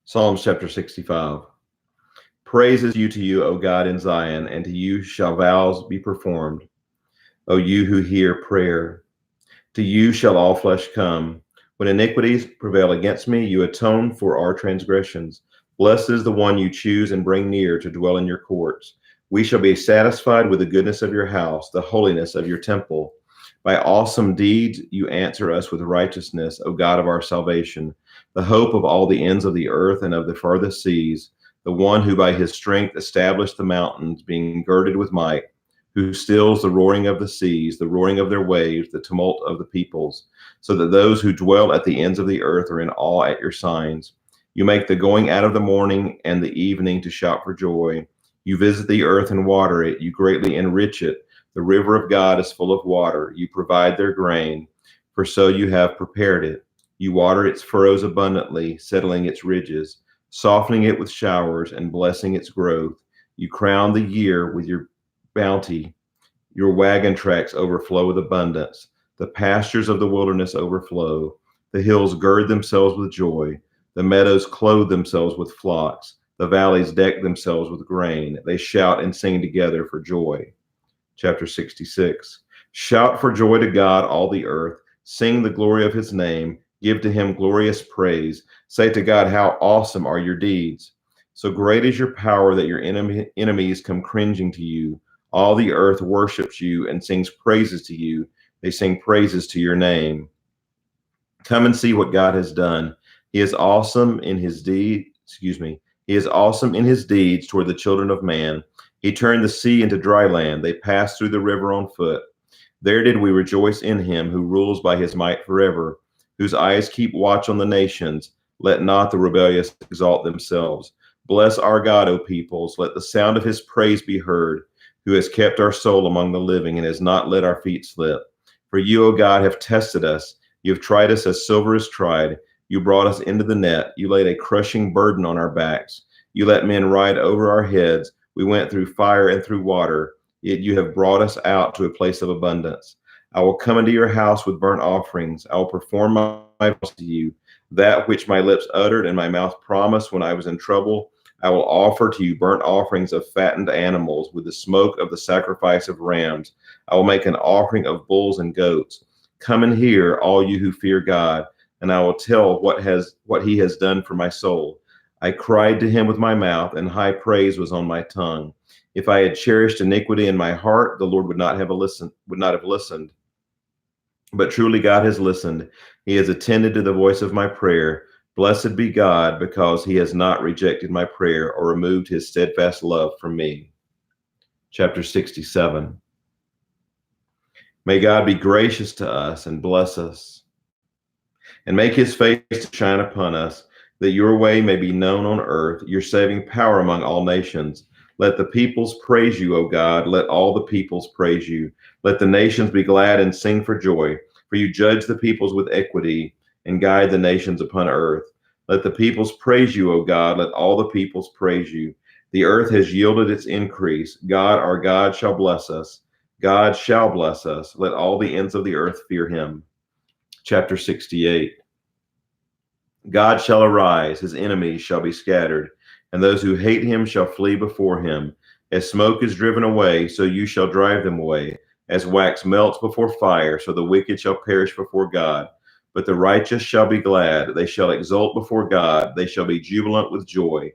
Psalms chapter 65. Praises you to you, O God, in Zion, and to you shall vows be performed. O you who hear prayer, to you shall all flesh come. When iniquities prevail against me, you atone for our transgressions. Blessed is the one you choose and bring near to dwell in your courts. We shall be satisfied with the goodness of your house, the holiness of your temple. By awesome deeds you answer us with righteousness, O God of our salvation, the hope of all the ends of the earth and of the farthest seas, the one who by his strength established the mountains, being girded with might, who stills the roaring of the seas, the roaring of their waves, the tumult of the peoples, so that those who dwell at the ends of the earth are in awe at your signs. You make the going out of the morning and the evening to shout for joy. You visit the earth and water it. You greatly enrich it. The river of God is full of water. You provide their grain, for so you have prepared it. You water its furrows abundantly, settling its ridges, softening it with showers and blessing its growth. You crown the year with your bounty. Your wagon tracks overflow with abundance. The pastures of the wilderness overflow. The hills gird themselves with joy. The meadows clothe themselves with flocks. The valleys deck themselves with grain. They shout and sing together for joy. Chapter 66. Shout for joy to God, all the earth. Sing the glory of his name. Give to him glorious praise. Say to God, how awesome are your deeds. So great is your power that your enemies come cringing to you. All the earth worships you and sings praises to you. They sing praises to your name. Come and see what God has done. He is awesome in his deeds. He is awesome in his deeds toward the children of man. He turned the sea into dry land. They passed through the river on foot. There did we rejoice in him who rules by his might forever, whose eyes keep watch on the nations. Let not the rebellious exalt themselves. Bless our God, O peoples. Let the sound of his praise be heard, who has kept our soul among the living and has not let our feet slip. For you, O God, have tested us. You have tried us as silver is tried. You brought us into the net. You laid a crushing burden on our backs. You let men ride over our heads. We went through fire and through water, yet you have brought us out to a place of abundance. I will come into your house with burnt offerings. I will perform my vows to you, that which my lips uttered and my mouth promised when I was in trouble. I will offer to you burnt offerings of fattened animals with the smoke of the sacrifice of rams. I will make an offering of bulls and goats. Come and hear, all you who fear God, and I will tell what he has done for my soul. I cried to him with my mouth, and high praise was on my tongue. If I had cherished iniquity in my heart, the Lord would not have listened. But truly God has listened. He has attended to the voice of my prayer. Blessed be God, because he has not rejected my prayer or removed his steadfast love from me. Chapter 67. May God be gracious to us and bless us, and make his face to shine upon us, that your way may be known on earth, your saving power among all nations. Let the peoples praise you, O God. Let all the peoples praise you. Let the nations be glad and sing for joy, for you judge the peoples with equity and guide the nations upon earth. Let the peoples praise you, O God. Let all the peoples praise you. The earth has yielded its increase. God, our God, shall bless us. God shall bless us. Let all the ends of the earth fear him. Chapter 68. God shall arise, his enemies shall be scattered, and those who hate him shall flee before him. As smoke is driven away, so you shall drive them away. As wax melts before fire, so the wicked shall perish before God. But the righteous shall be glad, they shall exult before God, they shall be jubilant with joy.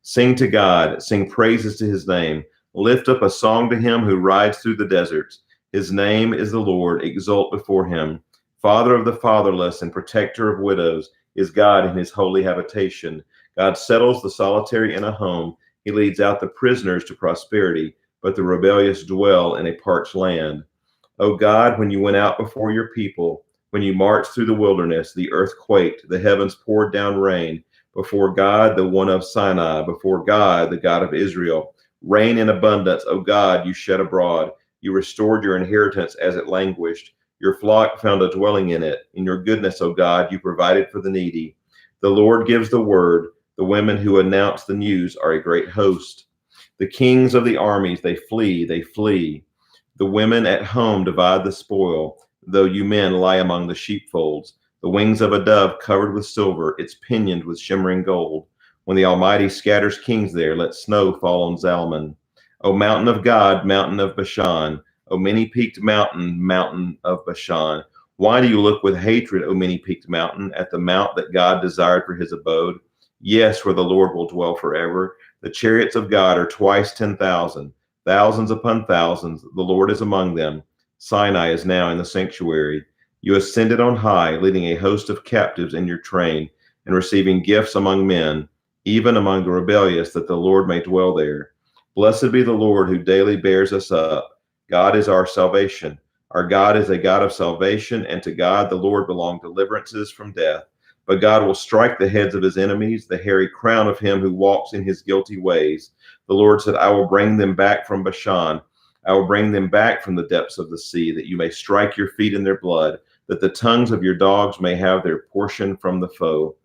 Sing to God, sing praises to his name. Lift up a song to him who rides through the deserts. His name is the Lord, exult before him. Father of the fatherless and protector of widows is God in his holy habitation. God settles the solitary in a home. He leads out the prisoners to prosperity, but the rebellious dwell in a parched land. O God, when you went out before your people, when you marched through the wilderness, the earth quaked, the heavens poured down rain. Before God, the one of Sinai, before God, the God of Israel. Rain in abundance, O God, you shed abroad. You restored your inheritance as it languished. Your flock found a dwelling in it. In your goodness, O God, you provided for the needy. The Lord gives the word. The women who announce the news are a great host. The kings of the armies, they flee, they flee. The women at home divide the spoil, though you men lie among the sheepfolds. The wings of a dove covered with silver, it's pinioned with shimmering gold. When the Almighty scatters kings there, let snow fall on Zalman. O mountain of God, mountain of Bashan, O many-peaked mountain, mountain of Bashan. Why do you look with hatred, O many-peaked mountain, at the mount that God desired for his abode? Yes, where the Lord will dwell forever. The chariots of God are twice 10,000, thousands upon thousands. The Lord is among them. Sinai is now in the sanctuary. You ascended on high, leading a host of captives in your train, and receiving gifts among men, even among the rebellious, that the Lord may dwell there. Blessed be the Lord who daily bears us up. God is our salvation. Our God is a God of salvation, and to God the Lord belong deliverances from death. But God will strike the heads of his enemies, the hairy crown of him who walks in his guilty ways. The Lord said, I will bring them back from Bashan. I will bring them back from the depths of the sea, that you may strike your feet in their blood, that the tongues of your dogs may have their portion from the foe.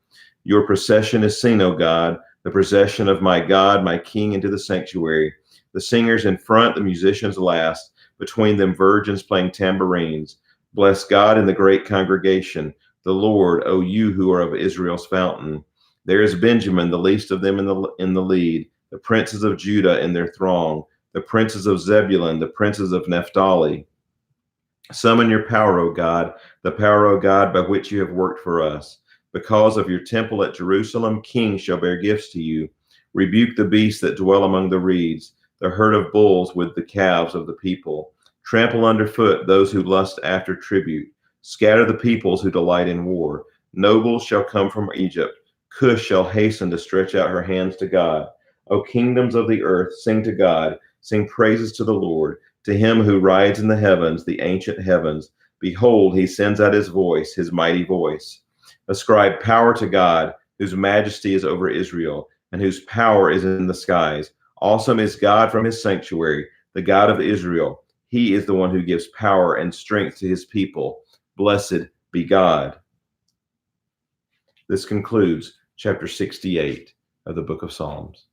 Your procession is seen, O God, the procession of my God, my King, into the sanctuary. The singers in front, the musicians last, between them virgins playing tambourines. Bless God in the great congregation, the Lord, O you who are of Israel's fountain. There is Benjamin, the least of them in the lead, the princes of Judah in their throng, the princes of Zebulun, the princes of Naphtali. Summon your power, O God, the power, O God, by which you have worked for us. Because of your temple at Jerusalem, kings shall bear gifts to you. Rebuke the beasts that dwell among the reeds, the herd of bulls with the calves of the people. Trample underfoot those who lust after tribute. Scatter the peoples who delight in war. Nobles shall come from Egypt. Cush shall hasten to stretch out her hands to God. O kingdoms of the earth, sing to God. Sing praises to the Lord. To him who rides in the heavens, the ancient heavens. Behold, he sends out his voice, his mighty voice. Ascribe power to God, whose majesty is over Israel, and whose power is in the skies. Awesome is God from his sanctuary, the God of Israel. He is the one who gives power and strength to his people. Blessed be God. This concludes chapter 68 of the book of Psalms.